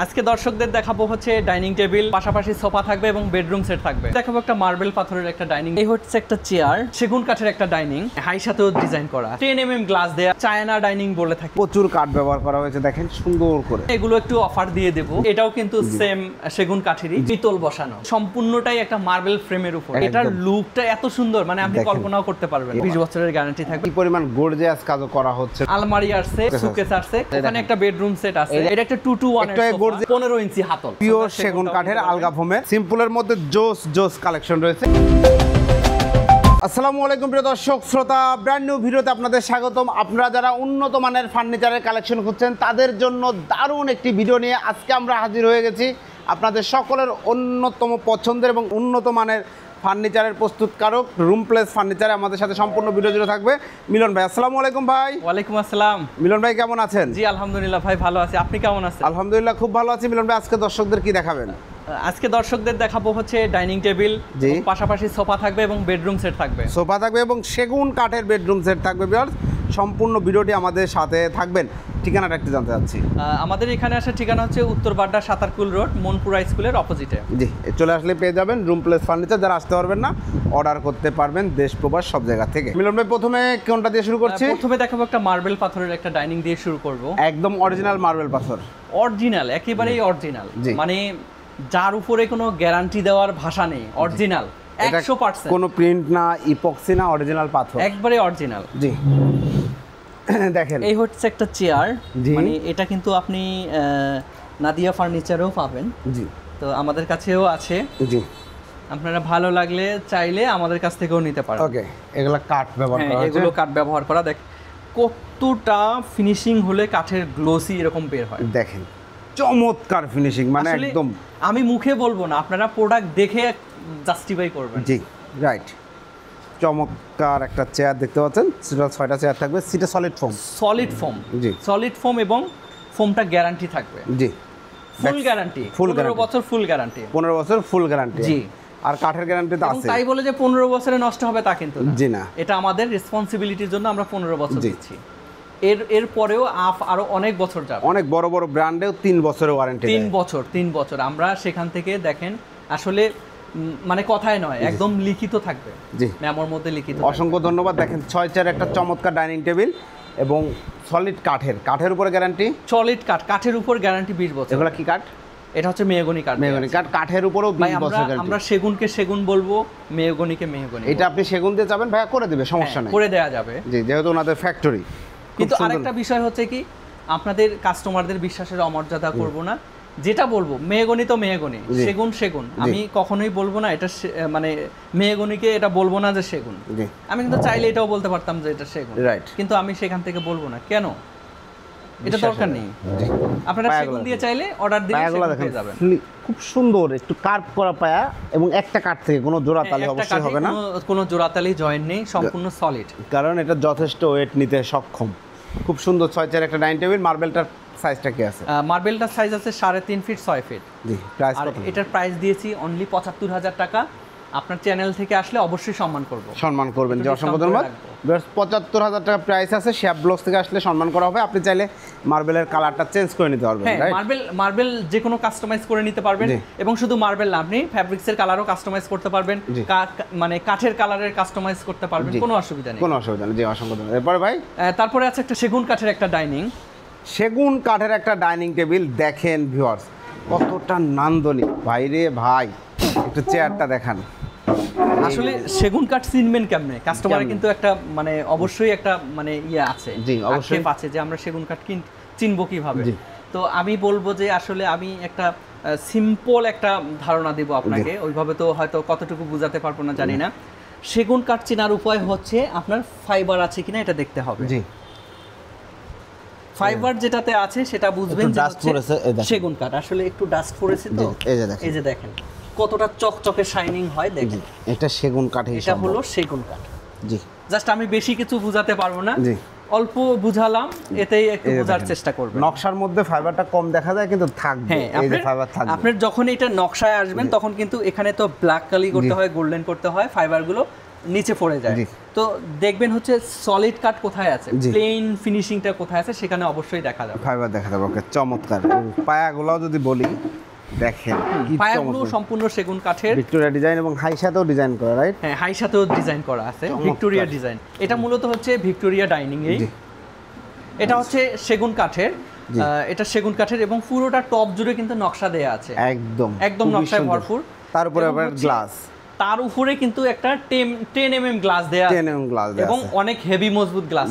আজকে দর্শকদের দেখাবো হচ্ছে ডাইনিং টেবিল, পাশাপাশি সোফা থাকবে এবং বেডরুম সেট থাকবে। দেখাবো একটা মার্বেল পাথরের একটা ডাইনিং, এই হচ্ছে একটা চেয়ার, সেগুন কাঠের একটা ডাইনিং, হাই সাথেও ডিজাইন করা, 10mm গ্লাস দেয়া, চায়না ডাইনিং বলে থাকে। প্রচুর কাঠ ব্যবহার করা হয়েছে, দেখেন সুন্দর করে। এগুলো একটু অফার দিয়ে দেবো। এটাও কিন্তু সেম সেগুন কাঠেরই, পিতল বসানো, সম্পূর্ণটাই একটা মার্বেল ফ্রেমের উপর। এটার লুকটা এত সুন্দর, মানে আপনি কল্পনাও করতে পারবেন। 20 বছরের গ্যারান্টি থাকবে। কি পরিমাণ গর্জিয়াস কাজ করা হচ্ছে। আলমারি আছে, সুকেস আছে, এখানে একটা বেডরুম সেট আছে। এটা একটা 2 to 1 এর সোফা, 15 ইঞ্চি হাতল, পিওর সেগুন কাঠের আলগা ফোমের। সিম্পলের মধ্যে জোস কালেকশন রয়েছে। আসসালামু আলাইকুম প্রিয় দর্শক শ্রোতা, ব্র্যান্ড নিউ ভিডিওতে আপনাদের স্বাগতম। আপনারা যারা উন্নত মানের ফার্নিচারের কালেকশন খুঁজছেন তাদের জন্য দারুণ একটি ভিডিও নিয়ে আজকে আমরা হাজির হয়ে গেছি। আপনাদের সকলের অন্যতম পছন্দের এবং উন্নত মানের ফার্নিচারের প্রস্তুতকারক রুম প্লেস ফার্নিচারে আমাদের সাথে সম্পূর্ণ ভিডিও জুড়ে থাকবে মিলন ভাই। আসসালামু আলাইকুম ভাই। ওয়ালাইকুম আসসালাম। মিলন ভাই কেমন আছেন? জি আলহামদুলিল্লাহ ভাই, ভালো আছি। আপনি কেমন আছেন? আলহামদুলিল্লাহ খুব ভালো আছি। মিলন ভাই আজকে দর্শকদের কি দেখাবেন? আজকে দর্শকদের দেখাবো হচ্ছে ডাইনিং টেবিল, পাশাপাশি সোফা থাকবে এবং বেডরুম সেট থাকবে। সোফা থাকবে এবং সেগুন কাঠের বেডরুম সেট থাকবে। সম্পূর্ণ ভিডিওটি আমাদের সাথে থাকবেন। ঠিকানাটা একটু জানতে চাচ্ছি। আমাদের এখানে আসার ঠিকানা হচ্ছে উত্তর বাড্ডা সাতারকুল রোড, মনপুরা স্কুলের অপোজিটে। জি, চলে আসলে পেয়ে যাবেন রুম প্লেস ফার্নিচার। যারা আসতে পারবেন না, অর্ডার করতে পারবেন দেশ প্রবাস সব জায়গা থেকে। মিলন ভাই প্রথমে কোনটা দিয়ে শুরু করছি? প্রথমে দেখাবো একটা মার্বেল পাথরের একটা ডাইনিং দিয়ে শুরু করব। একদম অরিজিনাল মার্বেল পাথর, অরিজিনাল, একেবারেই অরিজিনাল, মানে যার উপরে কোনো গ্যারান্টি দেওয়ার ভাষা নেই। অরিজিনাল 100%, কোনো প্রিন্ট না, ইপক্সি না, অরিজিনাল পাথর, একবারে অরিজিনাল। জি দেখেন এই হচ্ছে একটা চেয়ার, মানে এটা কিন্তু আপনি নাদিয়া ফার্নিচারেও পাবেন। জি, তো আমাদের কাছেও আছে। জি, আপনারা ভালো লাগলে চাইলে আমাদের কাছ থেকেও নিতে পারেন। ওকে, এগুলো কাঠ ব্যবহার করা হয়েছে। এগুলো কাঠ ব্যবহার করা। দেখ কতটা ফিনিশিং হলে কাঠের গ্লোসি এরকম বের হয়। দেখেন চমৎকার ফিনিশিং, মানে একদম আমি মুখে বলবো না, আপনারা প্রোডাক্ট দেখে জাস্টিফাই করবেন। জি রাইট। চমৎকার একটা চেয়ার দেখতে পাচ্ছেন। সেটা 6টা চেয়ার থাকবে। সিটা সলিড ফোম, জি সলিড ফোম, এবং ফোমটা গ্যারান্টি থাকবে। জি, ফুল গ্যারান্টি, 15 বছর ফুল গ্যারান্টি। 15 বছর ফুল গ্যারান্টি। জি, আর কাঠের গ্যারান্টি তো আছে। তাই বলে যে 15 বছরে নষ্ট হবে তা কিন্তু না। জি না, এটা আমাদের রেসপন্সিবিলিটির জন্য আমরা 15 বছর দিচ্ছি। এর পরেও আরো অনেক বছর যাবে। অনেক বড় বড় ব্র্যান্ডেও 3 বছরের ওয়ারেন্টি। 3 বছর আমরা সেখান থেকে দেখেন আসলে মানে কথাই নয়, একদম লিখিত থাকবে। জি, মেমোর মধ্যে লিখিত। অসংখ্য ধন্যবাদ। দেখেন 6 চেয়ার একটা চমৎকার ডাইনিং টেবিল এবং সলিড কাঠের উপরে গ্যারান্টি। সলিড কাঠের উপর গ্যারান্টি 20 বছর। এগুলো কি কাঠ? এটা হচ্ছে মেহগনি কাঠ। কাঠের উপরেও 20 বছর গ্যারান্টি। আমরা সেগুনকে সেগুন বলবো, মেহগনিকে মেহগনি। এটা আপনি সেগুন দিয়ে যাবেন ভাইয়া, করে দিবে, সমস্যা নেই, করে দেওয়া যাবে। জি, যেহেতু ওনাদের ফ্যাক্টরি। কিন্তু আরেকটা বিষয় হচ্ছে কি, আপনাদের কাস্টমারদের বিশ্বাসের অমর্যাদা করব না। যেটা বলবো মেহগনি তো মেহগনি, সেগুন আমি কখনোই বলবো না এটা মানে মেহগনিকে এটা বলবো না যে সেগুন। আমি কিন্তু চাইলে এটাও বলতে পারতাম যে এটা সেগুন, রাইট, কিন্তু আমি সেখান থেকে বলবো না। কেন? এটা দরকার নেই। আপনারা সেগুন দিয়ে চাইলে অর্ডার দিয়ে সেগুন পেয়ে যাবেন। খুব সুন্দর একটু কার্ভ করা পায়া এবং একটা কাঠ থেকে কোনো জোড়াতালি অবশ্যই হবে না, কোনো জোড়াতালি জয়েন্ট নেই, সম্পূর্ণ সলিড, কারণ এটা যথেষ্ট ওয়েট নিতে সক্ষম। খুব সুন্দর 6 চেয়ার একটা ডাইনিং টেবিল। মার্বেলটার সাইজটা কি আছে? মার্বেলটার সাইজ আছে 3.5 ফিট 6 ফিট। জি, প্রাইস কত? এটার প্রাইস দিয়েছি অনলি 75,000 টাকা। আপনার চ্যানেল থেকে আসলে অবশ্যই সম্মান করবেন। যে অসংখ্য ধন্যবাদ। 75,000 টাকা প্রাইস আছে। শ্যাপ ব্লগস থেকে আসলে সম্মান করা হবে। আপনি চাইলে মার্বেলের কালারটা চেঞ্জ করে নিতে পারবেন। মার্বেল যে কোনো কাস্টমাইজ করে নিতে পারবেন, এবং শুধু মার্বেল না, আপনি ফ্যাব্রিক্সের কালারও কাস্টমাইজ করতে পারবেন, মানে কাঠের কালারের কাস্টমাইজ করতে পারবেন, কোনো অসুবিধা নেই। জি, অসংখ্য ধন্যবাদ। এরপরে ভাই, তারপরে আছে একটা সেগুন কাঠের একটা ডাইনিং। সেগুন কাঠের একটা ডাইনিং টেবিল। দেখেন ভিউয়ার্স কতটা নান্দনিক। ভাইরে ভাই, একটু চেয়ারটা দেখান। আসলে সেগুন কাঠ চিনবেন কেমনে? কাস্টমারের কিন্তু একটা মানে অবশ্যই একটা মানে ইয়ে আছে, জি অবশ্যই আছে যে আমরা সেগুন কাঠ চিনবো কিভাবে। তো আমি বলবো যে আসলে আমি একটা সিম্পল একটা ধারণা দেব আপনাকে, ওইভাবে তো হয়তো কতটুকু বোঝাতে পারবো না জানি না। সেগুন কাঠ চেনার উপায় হচ্ছে আপনার ফাইবার আছে কিনা এটা দেখতে হবে। জি, ফাইবার যেটাতে আছে সেটা বুঝবেন যে সেগুন কাঠ। আসলে একটু ডাস্ট পড়েছে তো, এই যে দেখেন কতটা চকচকে শাইনিং হয়। দেখেন এটা সেগুন কাঠ, এটা হলো সেগুন কাঠ। জি, জাস্ট আমি বেশি কিছু বুঝাতে পারবো না, অল্প বুঝালাম, এতেই একটু বোঝার চেষ্টা করবেন। নকশার মধ্যে ফাইবারটা কম দেখা যায় কিন্তু থাকবে, এই যে ফাইবার থাকবে। আপনি যখন এটা নকশায় আসবেন তখন কিন্তু এখানে তো ব্ল্যাক কালি করতে হয়, গোল্ডেন করতে হয়, ফাইবারগুলো নিচে পড়ে যায়। তো দেখবেন হচ্ছে সলিড কাট কোথায় আছে, প্লেন ফিনিশিংটা কোথায় আছে, সেখানে অবশ্যই দেখা যাবে। ফাইবার দেখা যাবে। ওকে, চমৎকার। পায়াগুলোও যদি বলি, দেখেন পায়াগুলো সম্পূর্ণ সেগুন কাঠের, ভিক্টোরিয়া ডিজাইন এবং হাই সাথেও ডিজাইন করা, রাইট? হ্যাঁ, হাই সাথেও ডিজাইন করা আছে, ভিক্টোরিয়া ডিজাইন। এটা মূলত হচ্ছে ভিক্টোরিয়া ডাইনিং। এটা হচ্ছে সেগুন কাঠের, এটা সেগুন কাঠের এবং পুরোটা টপ জুড়ে কিন্তু নকশা দেয়া আছে, একদম নকশায় ভরপুর। তার উপরে আবার গ্লাস, তার উপরে কিন্তু একটা 10 mm গ্লাস দেয়া আছে, 10 mm গ্লাস দেয়া আছে এবং অনেক হেভি মজবুত গ্লাস,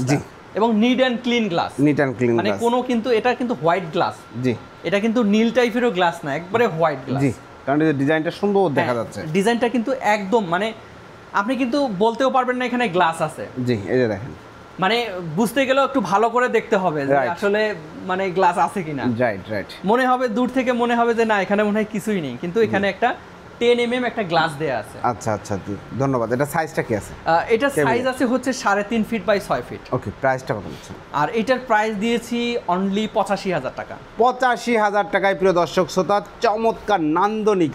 এবং নিট অ্যান্ড ক্লিন গ্লাস, মানে কোনো কিন্তু এটা কিন্তু হোয়াইট গ্লাস। জি, এটা কিন্তু নীল টাইপেরও গ্লাস না, একবারে হোয়াইট গ্লাস। জি, কারণ এই ডিজাইনটা সুন্দর দেখা যাচ্ছে। ডিজাইনটা কিন্তু একদম মানে আপনি কিন্তু বলতেও পারবেন না এখানে গ্লাস আছে। জি, এই যে দেখেন, মানে বুঝতে গেলেও একটু ভালো করে দেখতে হবে যে আসলে মানে গ্লাস আছে কিনা। রাইট। মনে হবে দূর থেকে মনে হবে যে না এখানে মনে হয় কিছুই নেই, কিন্তু এখানে একটা 10 mm একটা গ্লাস দেয়া আছে। আচ্ছা, ধন্যবাদ। এটা সাইজটা কি আছে? এটা সাইজ আছে হচ্ছে 3.5 ফিট বাই 6 ফিট। ওকে, প্রাইসটা কত হচ্ছে? আর এটার প্রাইস দিয়েছি অনলি 85,000 টাকা। 85,000 টাকায় প্রিয় দর্শক শ্রোতা, চমৎকার নান্দনিক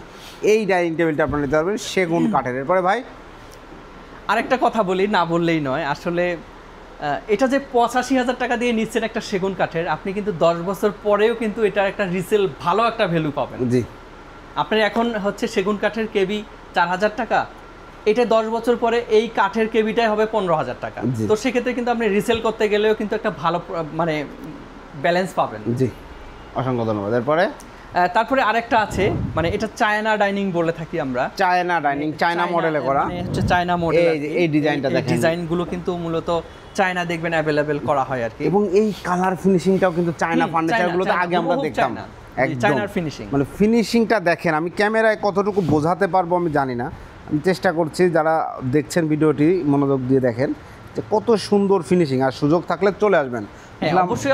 এই ডাইনিং টেবিলটা আপনারা নিতে পারবেন সেগুন কাঠের। এরপরে ভাই আরেকটা কথা বলি, না বললেই নয়, আসলে এটা যে 85,000 টাকা দিয়ে নিচ্ছেন একটা সেগুন কাঠের, আপনি কিন্তু 10 বছর পরেও কিন্তু এটার একটা রিসেল ভালো একটা ভ্যালু পাবেন। জি, আপনার এখন হচ্ছে সেগুন কাঠের কেবি 4,000 টাকা, এটা 10 বছর পরে এই কাঠের কেবিটাই হবে 15,000 টাকা। তো সেক্ষেত্রে কিন্তু আপনি রিসেল করতে গেলেও কিন্তু একটা ভালো মানে ব্যালেন্স পাবেন। জি, অসংখ্য ধন্যবাদ। এরপরে তারপরে আরেকটা আছে, মানে এটা চায়না ডাইনিং বলে থাকি আমরা, চায়না ডাইনিং, চায়না মডেলে করা, মানে হচ্ছে চায়না মডেল। এই ডিজাইনটা দেখেন, ডিজাইনগুলো কিন্তু মূলত চায়না দেখবেন অ্যাভেলেবেল করা হয় আর কি, এবং এই কালার ফিনিশিংটাও কিন্তু চায়না ফার্নিচারগুলোতে আগে আমরা দেখতাম, চায়নার ফিনিশিং। মানে ফিনিশিংটা দেখেন, আমি ক্যামেরায় কতটুকু বোঝাতে পারবো আমি জানি না, আমি চেষ্টা করছি, যারা দেখছেন ভিডিওটি মনোযোগ দিয়ে দেখেন যে কত সুন্দর ফিনিশিং। আর সুযোগ থাকলে চলে আসবেন,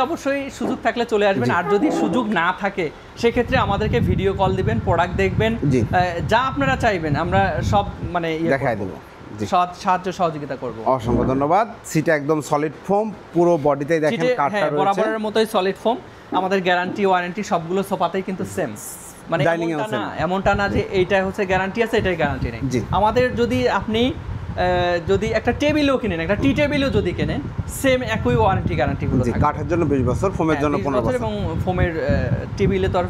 অবশ্যই সুযোগ থাকলে চলে আসবেন। আর যদি সুযোগ না থাকে সেক্ষেত্রে আমাদেরকে ভিডিও কল দিবেন, প্রোডাক্ট দেখবেন, যা আপনারা চাইবেন আমরা সব মানে দেখাই দেবো, সাহায্য সহযোগিতা করব। অসংখ্য ধন্যবাদ। সিটা একদম সলিড ফোম, পুরো বডিতেই দেখেন কাঠটা রয়েছে, বরাবরের মতোই সলিড ফোম। আমাদের গ্যারান্টি ওয়ারেন্টি সবগুলো সোফাতেই কিন্তু সেম, মানে এমনটা না যে এইটা হচ্ছে গ্যারান্টি আছে এটাই গ্যারান্টি নেই। আমাদের যদি আপনি যদি একটা টেবিলও কিনেন, একটা টি টেবিলও যদি কেনেন, সেম একই ওয়ারেন্টি গ্যারান্টি গুলো থাকে। কাঠের জন্য 20 বছর, ফোমের জন্য 15 বছর, এবং ফোমের টেবিলে তো আর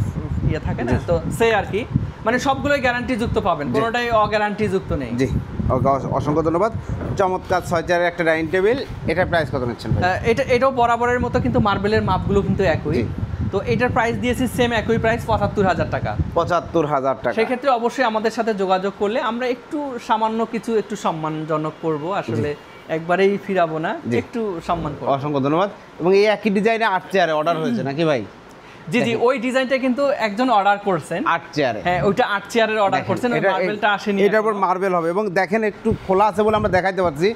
ইয়ে থাকে না, তো সে আর কি মানে সবগুলোই গ্যারান্টি যুক্ত পাবেন, কোনোটাই অগ্যারান্টি যুক্ত নেই। জি, ওকে, অসংখ্য ধন্যবাদ। চমৎকার 6 চেয়ারের একটা ডাইনিং টেবিল, এটা প্রাইস কত নিচ্ছেন ভাই? এটাও বরাবরের মতো কিন্তু মার্বেলের মাপগুলো কিন্তু একই। তো এটার প্রাইস দিয়েছি সেম একই প্রাইস, 75,000 টাকা। 75,000 টাকা। সেক্ষেত্রে অবশ্যই আমাদের সাথে যোগাযোগ করলে আমরা একটু সামান্য কিছু একটু সম্মানজনক করব, আসলে একবারেই ফিরাবো না, একটু সম্মান করব। অসংখ্য ধন্যবাদ। এবং এই একই ডিজাইনে 8 চেয়ারে অর্ডার হয়েছে নাকি ভাই? জি, ওই ডিজাইনটা কিন্তু একজন অর্ডার করছেন 8 চেয়ারে। হ্যাঁ, ওইটা 8 চেয়ারের অর্ডার করছেন, ওই মার্বেলটা আসেনি, এটার উপর মার্বেল হবে। এবং দেখেন একটু খোলা আছে বলে আমরা দেখাইতে পারছি,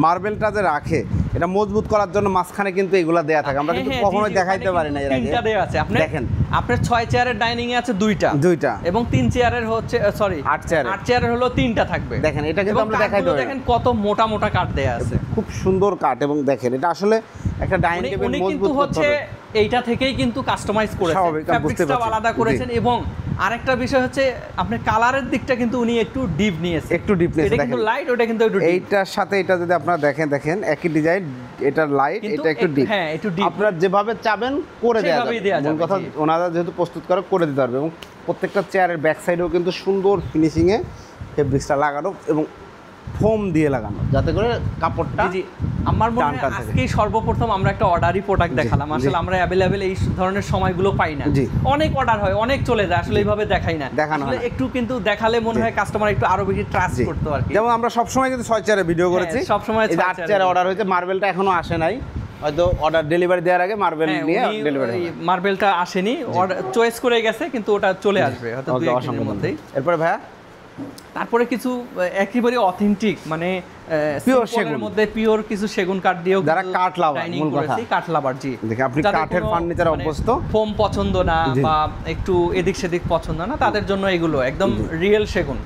মার্বেলটা যে রাখে এটা মজবুত করার জন্য মাঝখানে কিন্তু এগুলা দেয়া থাকে, আমরা কিন্তু কখনোই দেখাইতে পারি না। এর আগে তিনটা দেয়া আছে, আপনি দেখেন আপনার 6 চেয়ারের ডাইনিং এ আছে দুইটা এবং 3 চেয়ারের হচ্ছে সরি 8 চেয়ারের হলো 3টা থাকবে। দেখেন এটা কিন্তু আমরা দেখাইতে পারি, দেখেন কত মোটা মোটা কাঠ দেয়া আছে, খুব সুন্দর কাঠ। এবং দেখেন এটা আসলে একটা ডাইনিং টেবিল মজবুত হচ্ছে এইটা থেকেই কিন্তু কাস্টমাইজ করেছেন, ফ্যাব্রিক্সটা আলাদা করেছেন। এবং আরেকটা বিষয় হচ্ছে আপনার কালারের দিকটা কিন্তু উনি একটু ডিপ নিয়েছে, এটা কিন্তু লাইট, ওটা কিন্তু একটু ডিপ। এইটার সাথে এটা যদি আপনারা দেখেন একই ডিজাইন, এটা লাইট, এটা একটু ডিপ। হ্যাঁ, একটু ডিপ, আপনারা যেভাবে চাবেন করে দেয়া যাবে। মূল কথা ওনারা যেহেতু প্রস্তুত করে দিতে পারবে। এবং প্রত্যেকটা চেয়ারের ব্যাক সাইডেও কিন্তু সুন্দর ফিনিশিং এ ফেব্রিক্সটা লাগানো এবং ফোম দিয়ে লাগানো, যাতে করে কাপড়টা। জি, আমার মনে হয় আজকেই সর্বপ্রথম আমরা একটা অর্ডারই প্রোডাক্ট দেখালাম। আসলে আমরা অ্যাভেলেবেল এই ধরনের সময়গুলো পাই না, অনেক অর্ডার হয়, অনেক চলে যায়, আসলে এইভাবে দেখাই না, আসলে একটু কিন্তু দেখালে মনে হয় কাস্টমার একটু আরো বেশি ট্রাস্ট করতে আর কি। যেমন আমরা সব সময় কিন্তু 6 চেয়ারে ভিডিও করেছি, সব সময় 8 চেয়ারে অর্ডার হয়েছে, মার্বেলটা এখনো আসে নাই, হয়তো অর্ডার ডেলিভারি দেওয়ার আগে মার্বেল নিয়ে ডেলিভারি হবে। মার্বেলটা আসেনি, চয়েস করে গেছে, কিন্তু ওটা চলে আসবে হয়তো 2-1 দিনের মধ্যেই। এরপর ভাইয়া তারপরে কিছু একেবারে অথেন্টিক মানে পিওর সেগুনের মধ্যে পিওর কিছু সেগুন কাঠ দিয়েও যারা কাঠ লাভার, মূল কথা কাঠ লাভার। জি, দেখেন আপনি কাঠের ফার্নিচার অভ্যস্ত, ফোম পছন্দ না বা একটু এদিক সেদিক পছন্দ না, তাদের জন্য এগুলো একদম রিয়েল সেগুন,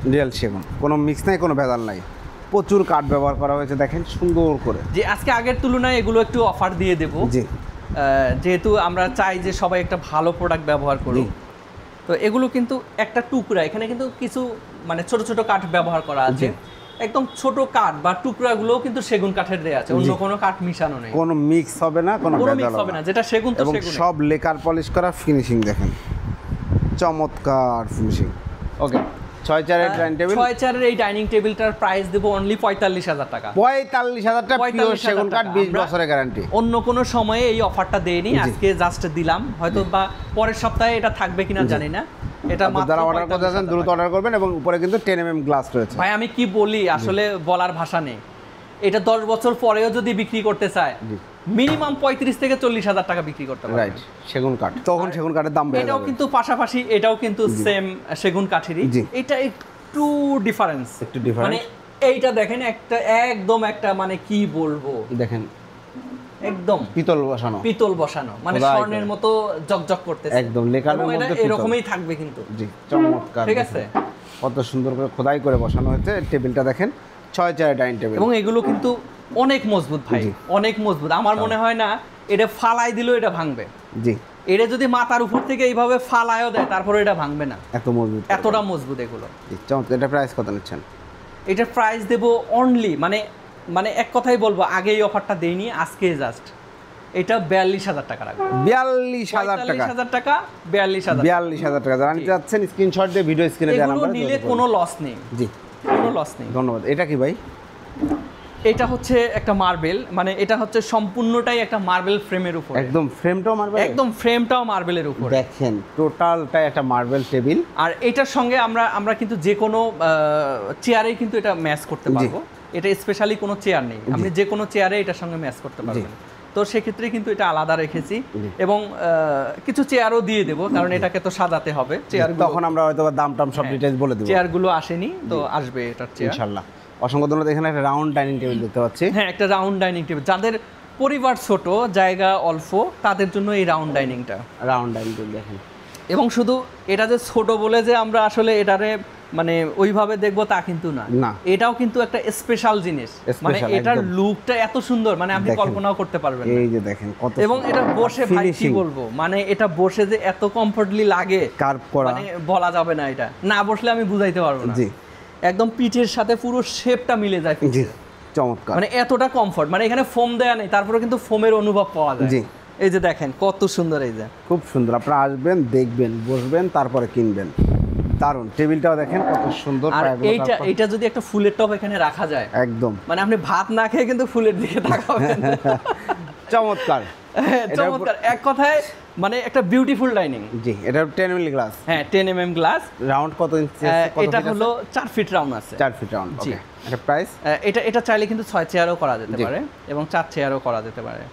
কোনো মিক্স নাই, কোনো ভেজাল নাই, প্রচুর কাঠ ব্যবহার করা হয়েছে, দেখেন সুন্দর করে। যে আজকে আগের তুলনায় এগুলো একটু অফার দিয়ে দেব, যেহেতু আমরা চাই যে সবাই একটা ভালো প্রোডাক্ট ব্যবহার করুক। তো এগুলো কিন্তু একটা টুকরা, এখানে কিন্তু কিছু মানে ছোট ছোট কাঠ ব্যবহার করা আছে, একদম ছোট কাঠ বা টুকরাগুলো কিন্তু সেগুন কাঠের দেয়া আছে, অন্য কোনো কাঠ মিশানো নেই, কোনো মিক্স হবে না, কোনো মিক্স হবে না, যেটা সেগুন তো সেগুন। সব লেকার পলিশ করা, ফিনিশিং দেখেন চমৎকার ফিনিশিং। ওকে 6 চেয়ারের ডাইনিং টেবিল, 6 চেয়ারের এই ডাইনিং টেবিলটার প্রাইস দেব অনলি ৪৫,০০০ টাকা। ৪৫,০০০ টাকা, পিওর সেগুন কাঠ, 20 বছরের গ্যারান্টি। অন্য কোনো সময়ে এই অফারটা দেইনি, আজকে জাস্ট দিলাম, হয়তো বা পরের সপ্তাহে এটা থাকবে কিনা জানি না। এটা মাত্র যারা অর্ডার করতে চান দ্রুত অর্ডার করবেন, এবং উপরে কিন্তু 10 mm গ্লাস রয়েছে। ভাই আমি কি বলি, আসলে বলার ভাষা নেই। এটা 10 বছর পরেও যদি বিক্রি করতে চায় মিনিমাম 35 থেকে 40,০০০ টাকা বিক্রি করতে পারবে। রাইট, সেগুন কাঠ, তখন সেগুন কাঠের দাম বেড়ে যাবে। এটাও কিন্তু পাশাপাশি, এটাও কিন্তু সেম সেগুন কাঠেরই, এটা একটু ডিফারেন্স, মানে এইটা দেখেন একটা একদম একটা মানে কি বলবো, দেখেন একদম পিতল বসানো, মানে স্বর্ণের মতো জকজক করতেছে, একদম লেকারের মধ্যে এরকমই থাকবে কিন্তু। জি চমৎকার, ঠিক আছে, কত সুন্দর করে খোদাই করে বসানো হয়েছে। টেবিলটা দেখেন 6 চেয়ারের ডাইনিং টেবিল, এবং এগুলো কিন্তু অনেক মজবুত ভাই, অনেক মজবুত। আমার মনে হয় না এটা ফালাই দিলেও এটা ভাঙবে। জি, এটা যদি মাথার উপর থেকে এইভাবে ফালায়ও দেয় তারপরে এটা ভাঙবে না, এত মজবুত, এতটা মজবুত এগুলো। জি চমৎকার। এটা প্রাইস কত নিচ্ছেন? এটার প্রাইস দেব অনলি, মানে এক কথাই বলবো, আগে এই অফারটা দেইনি, আজকে জাস্ট এটা ৪২,০০০ টাকা রাখবো। ৪২,০০০ টাকা, ৪৫,০০০ টাকা, ৪২,০০০ টাকা। যারা নিতে যাচ্ছেন স্ক্রিনশট দিয়ে ভিডিও স্ক্রিনে দেওয়া এগুলো নাম্বারে নিলে কোনো লস নেই, জি কোনো লস নেই। ধন্যবাদ। এটা কি ভাই? এটা হচ্ছে একটা মার্বেল, মানে এটা হচ্ছে সম্পূর্ণটাই একটা মার্বেল ফ্রেমের উপর, একদম ফ্রেমটাও মার্বেল, একদম ফ্রেমটাও মার্বেলের উপর, দেখেন টোটালটাই একটা মার্বেল টেবিল। আর এটার সঙ্গে আমরা কিন্তু যে কোনো চেয়ারে কিন্তু এটা ম্যাচ করতে পারবো, এটা স্পেশালি কোনো চেয়ার নেই, আপনি যে কোনো চেয়ারে এটার সঙ্গে ম্যাচ করতে পারবেন। তো সেক্ষেত্রে কিন্তু এটা আলাদা রেখেছি, এবং কিছু চেয়ারও দিয়ে দেবো, কারণ এটাকে তো সাজাতে হবে চেয়ারগুলো, তখন আমরা হয়তো দাম টাম সব ডিটেইলস বলে দেব। চেয়ারগুলো আসেনি তো আসবে এটার চেয়ার ইনশাআল্লাহ। অসংখ্য ধন্যবাদ। এখানে একটা রাউন্ড ডাইনিং টেবিল দেখতে পাচ্ছি, হ্যাঁ একটা রাউন্ড ডাইনিং টেবিল, যাদের পরিবার ছোট, জায়গা অল্প, তাদের জন্য এই রাউন্ড ডাইনিং টেবিল দেখেন। এবং শুধু এটা যে ছোট বলে যে আমরা আসলে এটারে মানে ওইভাবে দেখবো তা কিন্তু না, এটাও কিন্তু একটা স্পেশাল জিনিস, মানে এটার লুকটা এত সুন্দর, মানে আপনি কল্পনাও করতে পারবেন না। এই যে দেখেন কত, এবং এটা বসে ভাই কি বলবো, মানে এটা বসে যে এত কমফোর্টলি লাগে, কার্ভ করা, মানে বলা যাবে না, এটা না বসলে আমি বুঝাইতে পারবো না। জি, একদম পিঠের সাথে পুরো শেপটা মিলে যায়, জি চমৎকার, মানে এতটা কমফোর্ট, মানে এখানে ফোম দেয়া নেই, তারপরে কিন্তু ফোমের অনুভব পাওয়া যায়। জি, এই যে দেখেন কত সুন্দর, এই যে খুব সুন্দর। আপনারা আসবেন, দেখবেন, বসবেন, তারপরে কিনবেন। দারুন। টেবিলটাও দেখেন কত সুন্দর। আর এইটা যদি একটা ফুলের টপ এখানে রাখা যায়, একদম মানে আপনি ভাত না খেয়ে কিন্তু ফুলের দিকে তাকাবেন। চমৎকার, চমৎকার, এক কথায় মানে একটা বিউটিফুল ডাইনিং। জি, এটা 10 mm গ্লাস, হ্যাঁ 10 mm গ্লাস। রাউন্ড কত ইঞ্চি? এটা হলো 4 ফিট রাউন্ড আছে, 4 ফিট রাউন্ড। ওকে, এটা প্রাইস? এটা চাইলে কিন্তু 6 চেয়ারও করা যেতে পারে এবং 4 চেয়ারও করা যেতে পারে।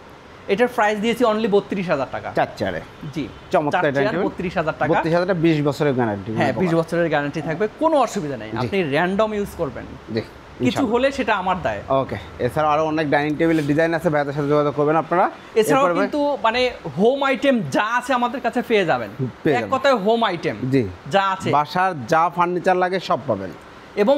এটার প্রাইস দিয়েছি অনলি ৩২,০০০ টাকা 4 চেয়ারে। জি চমৎকার, ৩২,০০০ টাকা। ৩২,০০০ টাকা, 20 বছরের গ্যারান্টি। হ্যাঁ 20 বছরের গ্যারান্টি থাকবে, কোনো অসুবিধা নেই, আপনি র্যান্ডম ইউজ করবেন, জি কিছু হলে সেটা আমার দায়। ওকে, এছাড়া আরো অনেক ডাইনিং টেবিলের ডিজাইন আছে, ভাইদের সাথে যোগাযোগ করবেন আপনারা। এছাড়াও কিন্তু মানে হোম আইটেম যা আছে আমাদের কাছে পেয়ে যাবেন, এক কথায় হোম আইটেম জি যা আছে, বাসার যা ফার্নিচার লাগে সব পাবেন। এবং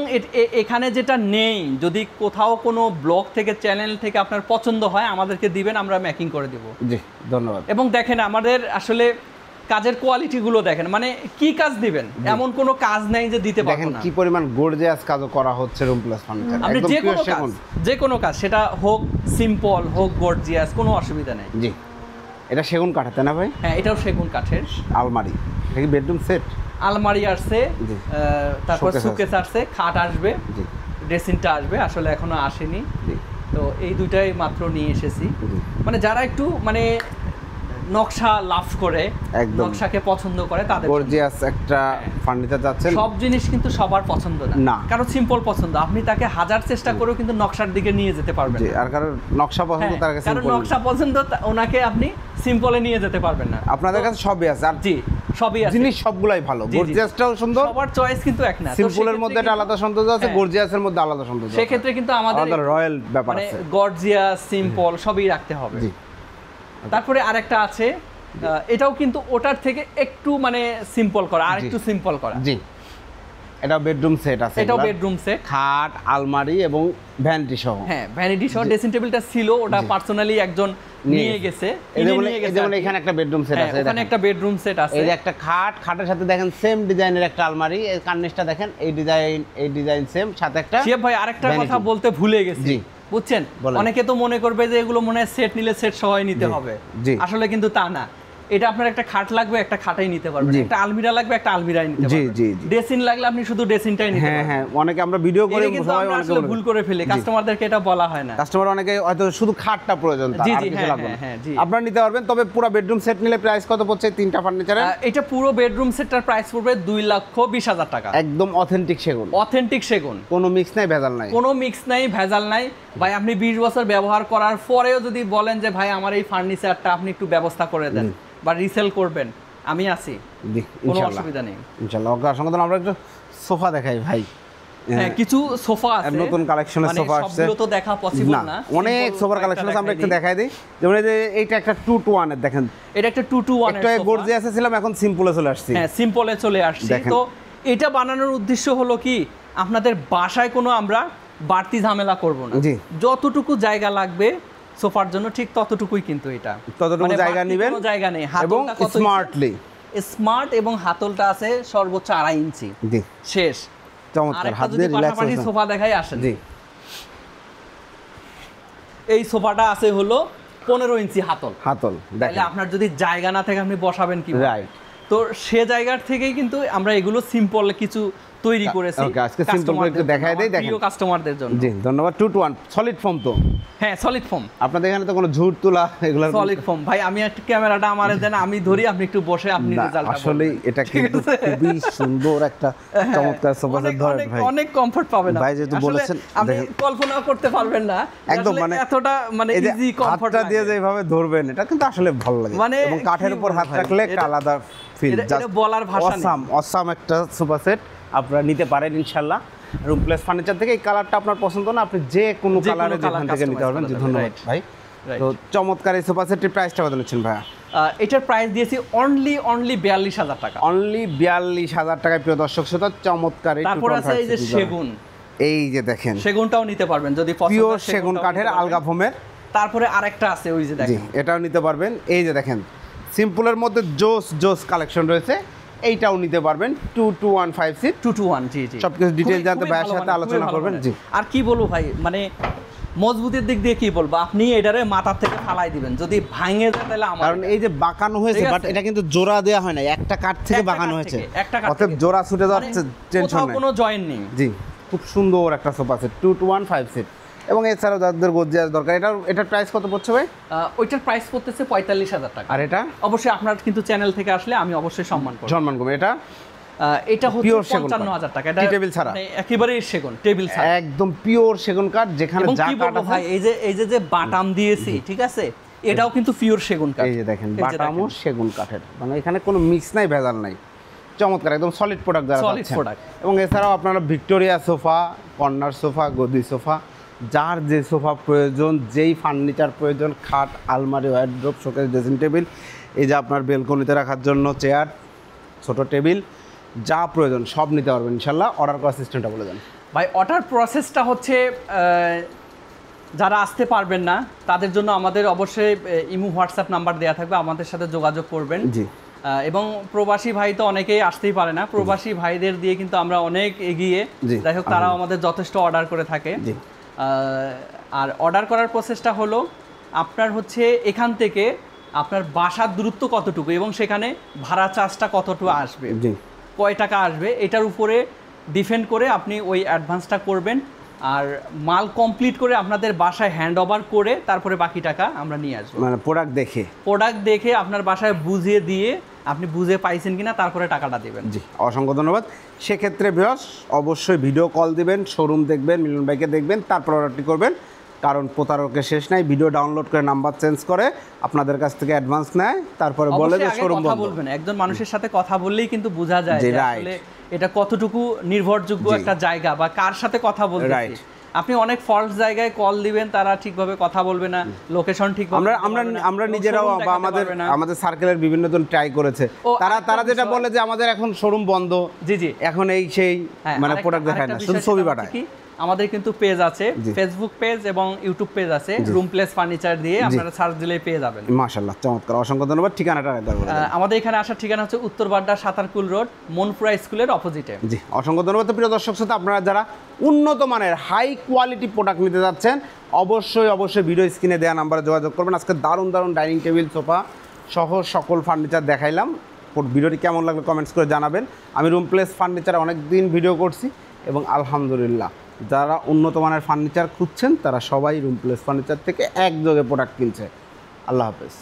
এখানে যেটা নেই, যদি কোথাও কোনো ব্লগ থেকে চ্যানেল থেকে আপনার পছন্দ হয় আমাদেরকে দিবেন, আমরা মেকিং করে দিব। জি ধন্যবাদ। এবং দেখেন আমাদের আসলে কাজের কোয়ালিটিগুলো দেখেন, মানে কি কাজ দিবেন এমন কোনো কাজ নাই যে দিতে পারবো না। দেখেন কি পরিমাণ গর্জিয়াস কাজও করা হচ্ছে রুম প্লাস ফার্নিচার, আপনি যে কোনো কাজ সেটা হোক সিম্পল হোক গর্জিয়াস, কোনো অসুবিধা নেই। জি, এটা সেগুন কাঠের, তাই না ভাই? হ্যাঁ এটাও সেগুন কাঠের। আলমারি, এটা কি বেডরুম সেট? আলমারি আসছে, তারপর সুকেস আসছে, খাট আসবে, ড্রেসিংটা আসবে, আসলে এখনো আসেনি, তো এই দুইটাই মাত্র নিয়ে এসেছি। মানে যারা একটু মানে নকশা লাভ করে, নকশাকে পছন্দ করে, তাদের গর্জিয়াস একটা ফার্নিচার যাচ্ছে। সব জিনিস কিন্তু সবার পছন্দ না, কারো সিম্পল পছন্দ, আপনি তাকে হাজার চেষ্টা করেও কিন্তু নকশার দিকে নিয়ে যেতে পারবেন না। আর কারো নকশা পছন্দ, তার কাছে কারো নকশা পছন্দ, ওনাকে আপনি সিম্পলে নিয়ে যেতে পারবেন না। আপনাদের কাছে সবই আছে, আর জি সবই আছে, জিনিস সবগুলাই ভালো, গর্জিয়াসটাও সুন্দর, সবার চয়েস কিন্তু এক না। সিম্পলের মধ্যে একটা আলাদা সৌন্দর্য আছে, গর্জিয়াসের মধ্যে আলাদা সৌন্দর্য আছে, সেক্ষেত্রে কিন্তু আমাদের রয়্যাল ব্যাপার আছে, মানে গর্জিয়াস সিম্পল সবই রাখতে হবে। তারপরে আরেকটা আছে, এটাও কিন্তু ওটার থেকে একটু মানে সিম্পল করা, আর একটু সিম্পল করা। জি, এটা বেডরুম সেট আছে, এটাও বেডরুম সেট, খাট, আলমারি এবং ভ্যানিটি সহ। হ্যাঁ ভ্যানিটি সহ। ড্রেসিং টেবিলটা ছিল, ওটা পার্সোনালি একজন নিয়ে গেছে। যেমন এখানে একটা বেডরুম সেট আছে, এখানে একটা বেডরুম সেট আছে, এই যে একটা খাট, খাটের সাথে দেখেন সেম ডিজাইনের একটা আলমারি, এই কার্নিশটা দেখেন এই ডিজাইন সেম, সাথে একটা শিব ভাই আরেকটা কথা বলতে ভুলে গেছি, জি বুঝছেন? অনেকে তো মনে করবে যে এগুলো মনে হয় সেট নিলে সেট সহই নিতে হবে, আসলে কিন্তু তা না। এটা আপনার একটা খাট লাগবে, একটা খাটাই নিতে পারবেন, একটা আলমিরা লাগবে, একটা আলমিরাই নিতে পারবেন, জি জি। ড্রেসিং লাগলে আপনি শুধু ড্রেসিংটাই নিতে পারবেন। হ্যাঁ, অনেকে আমরা ভিডিও করে সবাই অনেকে ভুল করে ফেলে, কাস্টমারদেরকে এটা বলা হয় না। কাস্টমার অনেকে হয়তো শুধু খাটটা প্রয়োজন, তার আর কিছু লাগবে না, আপনারা নিতে পারবেন। তবে পুরো বেডরুম সেট নিলে প্রাইস কত পড়ছে তিনটা ফার্নিচারের? এটা পুরো বেডরুম সেটটার প্রাইস পড়বে 2,20,000 টাকা। একদম অথেন্টিক সেগুন, অথেন্টিক সেগুন, কোনো মিক্স নাই, ভেজাল নাই, কোনো মিক্স নাই, ভেজাল নাই। ভাই আপনি 20 বছর ব্যবহার করার পরেও যদি বলেন যে ভাই আমার এই ফার্নিচারটা আপনি একটু ব্যবস্থা করে দেন বা রিসেল করবেন, আমি আছি, কোনো অসুবিধা নেই ইনশাআল্লাহ। ওকে, অসংখ্য আমরা একটু সোফা দেখাই ভাই। হ্যাঁ, কিছু সোফা আছে, নতুন কালেকশনের সোফা আসছে, সবগুলো তো দেখা পসিবল না, অনেক সোফার কালেকশন আছে, আমরা একটু দেখাই দিই। যেমন এই যে এইটা একটা 2 to 1 এর, দেখেন এটা একটা 2 to 1 এর সোফা, গর্জিয়াস ছিলাম, এখন সিম্পলে চলে আসছি। হ্যাঁ, সিম্পলে চলে আসছি। তো এটা বানানোর উদ্দেশ্য হলো কি, আপনাদের বাসায় কোনো আমরা বাড়তি ঝামেলা করব না, যতটুকু জায়গা লাগবে সোফার জন্য ঠিক ততটুকুই, কিন্তু এটা ততটুকু জায়গা নেবেন, কোনো জায়গা নেই, এবং স্মার্টলি স্মার্ট, এবং হাতলটা আছে সর্বোচ্চ 2.5 ইঞ্চি, জি শেষ। চমৎকার, হাত দিয়ে রিল্যাক্স পাশাপাশি সোফা দেখাই আসেন, জি এই সোফাটা আছে হলো 15 ইঞ্চি হাতল, তাহলে আপনার যদি জায়গা না থাকে আপনি বসাবেন কি, রাইট? তো সে জায়গার থেকেই কিন্তু আমরা এগুলো সিম্পল কিছু তৈরি করেছি। ওকে, আজকে সিম্পল করে একটু দেখাই দেই, দেখেন কাস্টমারদের জন্য। জি, ধন্যবাদ। 2 to 1 সলিড ফোম তো? হ্যাঁ, সলিড ফোম। আপনাদের এখানে তো কোনো ঝুট তোলা এগুলা? সলিড ফোম ভাই, আমি একটু ক্যামেরাটা আমারে দেন, আমি ধরি, আপনি একটু বসে আপনি রেজাল্টটা বলবেন। আসলে এটা কিন্তু খুবই সুন্দর একটা চমৎকার সোফা সেট, ধরেন ভাই, অনেক কমফর্ট পাবেন ভাই, যেহেতু বলেছেন আপনি কল্পনা করতে পারবেন না একদম, মানে এতটা মানে ইজি কমফর্ট, হাতটা দিয়ে যেভাবে ধরবেন এটা কিন্তু আসলে ভালো লাগে, এবং কাঠের উপর হাত রাখলে একটা আলাদা ফিল, এটা বলার ভাষা নেই। অসাম একটা সোফা সেট আপনারা নিতে পারেন ইনশাআল্লাহ। রুম প্লেস ফার্নিচার থেকে এই কালারটা আপনার পছন্দ না, আপনি যে কোনো কালারে যেখান থেকে নিতে পারবেন। ধন্যবাদ ভাই। তো চমৎকার এই সোফা সেটটির প্রাইসটা কত নিচ্ছেন ভাইয়া? এটার প্রাইস দিয়েছি অনলি 42,000 টাকা। অনলি 42,000 টাকায় প্রিয় দর্শক শ্রোতা, চমৎকার। তারপর আছে এই যে সেগুন, এই যে দেখেন সেগুনটাও নিতে পারবেন যদি পছন্দ, পিওর সেগুন কাঠের আলগা ফোমের। তারপরে আরেকটা আছে ওই যে দেখেন, এটাও নিতে পারবেন। এই যে দেখেন সিম্পলের মধ্যে জোস কালেকশন রয়েছে, এইটাও নিতে পারবেন। 2 to 1 5 সিট, 2 to 1, জি জি, সবকিছু ডিটেইল জানতে ভাইয়ের সাথে আলোচনা করবেন। জি, আর কি বলবো ভাই, মানে মজবুতের দিক দিয়ে কি বলবো, আপনি এটারে মাথা থেকে ফালাই দিবেন, যদি ভাঙে যায় তাহলে আমার, কারণ এই যে বাঁকানো হয়েছে, বাট এটা কিন্তু জোড়া দেওয়া হয় না, একটা কাঠ থেকে বাঁকানো হয়েছে, অতএব জোড়া ছুটে যাচ্ছে, টেনশন নাই, কোনো জয়েন্ট নেই। জি, খুব সুন্দর একটা সোফা সেট 2 to 1 5 সিট। এবং এছাড়াও যাদের গর্জিয়াস দরকার, এটার প্রাইস কত পড়ছে ভাই? ওইটার প্রাইস পড়তেছে 45,000 টাকা। আর এটা অবশ্যই আপনার কিন্তু চ্যানেল থেকে আসলে আমি অবশ্যই সম্মান করব। এটা হচ্ছে 55,000 টাকা। এটা টেবিল ছাড়া, একেবারে সেগুন টেবিল ছাড়া, একদম পিওর সেগুন কাঠ, যেখানে যা কাঠ আছে। ভাই এই যে বাটাম দিয়েছি, ঠিক আছে, এটাও কিন্তু পিওর সেগুন কাঠ। এই যে দেখেন বাটামও সেগুন কাঠের, মানে এখানে কোনো মিক্স নাই, ভেজাল নাই, চমৎকার একদম সলিড প্রোডাক্ট যারা পাচ্ছেন। এবং এছাড়াও আপনারা ভিক্টোরিয়া সোফা, কর্নার সোফা, গদি সোফা, যার যে সোফা প্রয়োজন, যেই ফার্নিচার প্রয়োজন, খাট, আলমারি, ওয়ার্ড্রোব, শোকেস, ড্রেসিং টেবিল, এই যে আপনার বেলকনিতে রাখার জন্য চেয়ার, ছোট টেবিল, যা প্রয়োজন সব নিতে পারবেন ইনশাল্লাহ। অর্ডার করার সিস্টেমটা বলে দেন ভাই। অর্ডার প্রসেসটা হচ্ছে, যারা আসতে পারবেন না তাদের জন্য আমাদের অবশ্যই ইমো হোয়াটসঅ্যাপ নাম্বার দেওয়া থাকবে, আমাদের সাথে যোগাযোগ করবেন। জি, এবং প্রবাসী ভাই তো অনেকেই আসতেই পারে না, প্রবাসী ভাইদের দিয়ে কিন্তু আমরা অনেক এগিয়ে, যাই হোক তারাও আমাদের যথেষ্ট অর্ডার করে থাকে। আর অর্ডার করার প্রসেসটা হলো, আপনার হচ্ছে এখান থেকে আপনার বাসার দূরত্ব কতটুকু এবং সেখানে ভাড়া চার্জটা কতটুকু আসবে, কয় টাকা আসবে, এটার উপরে ডিপেন্ড করে আপনি ওই অ্যাডভান্সটা করবেন। আর মাল কমপ্লিট করে আপনাদের বাসায় হ্যান্ড ওভার করে তারপরে বাকি টাকা আমরা নিয়ে আসবো, মানে প্রোডাক্ট দেখে আপনার বাসায় বুঝিয়ে দিয়ে আপনি বুঝে পাইছেন কিনা তারপরে টাকাটা দেবেন। জি, অসংখ্য ধন্যবাদ। সেক্ষেত্রে ভিউয়ার্স অবশ্যই ভিডিও কল দিবেন, শোরুম দেখবেন, মিলন ভাইকে দেখবেন, তারপর অর্ডারটি করবেন। কারণ প্রতারকের শেষ নাই, ভিডিও ডাউনলোড করে নাম্বার চেঞ্জ করে আপনাদের কাছ থেকে অ্যাডভান্স নেয়, তারপরে বলে যে শোরুম বন্ধ। বলবেন একজন মানুষের সাথে কথা বললেই কিন্তু বোঝা যায় যে আসলে এটা কতটুকু নির্ভরযোগ্য একটা জায়গা বা কার সাথে কথা বলতেছি। আপনি অনেক ফল্ট জায়গায় কল দিবেন, তারা ঠিকভাবে কথা বলবে না, লোকেশন ঠিকভাবে আমরা নিজেরাও বা আমাদের সার্কেলের বিভিন্ন জন ট্রাই করেছে, তারা যেটা বলে যে আমাদের এখন শোরুম বন্ধ, জি এখন এই সেই মানে প্রোডাক্ট দেখায় না, শুধু ছবি পাঠায়। আমাদের কিন্তু পেজ আছে, ফেসবুক পেজ এবং ইউটিউব পেজ আছে, রুম প্লেস ফার্নিচার দিয়ে আপনারা সার্চ দিলেই পেয়ে যাবেন। মাশাআল্লাহ, চমৎকার, অসংখ্য ধন্যবাদ। ঠিকানাটা একবার বলে দিন। আমাদের এখানে আসার ঠিকানা হচ্ছে উত্তর বাড্ডা সাতারকুল রোড, মনপুরা স্কুলের অপোজিটে। জি, অসংখ্য ধন্যবাদ। প্রিয় দর্শক শ্রোতা, আপনারা যারা উন্নত মানের হাই কোয়ালিটি প্রোডাক্ট নিতে যাচ্ছেন, অবশ্যই ভিডিও স্ক্রিনে দেওয়া নাম্বারে যোগাযোগ করবেন। আজকে দারুণ ডাইনিং টেবিল, সোফা সহ সকল ফার্নিচার দেখাইলাম। ভিডিওটি কেমন লাগলো কমেন্টস করে জানাবেন। আমি রুম প্লেস ফার্নিচার অনেক দিন ভিডিও করছি এবং আলহামদুলিল্লাহ যারা উন্নত মানের ফার্নিচার খুঁজছেন তারা সবাই রুম প্লেস ফার্নিচার থেকে একযোগে প্রোডাক্ট কিনছে। আল্লাহ হাফেজ।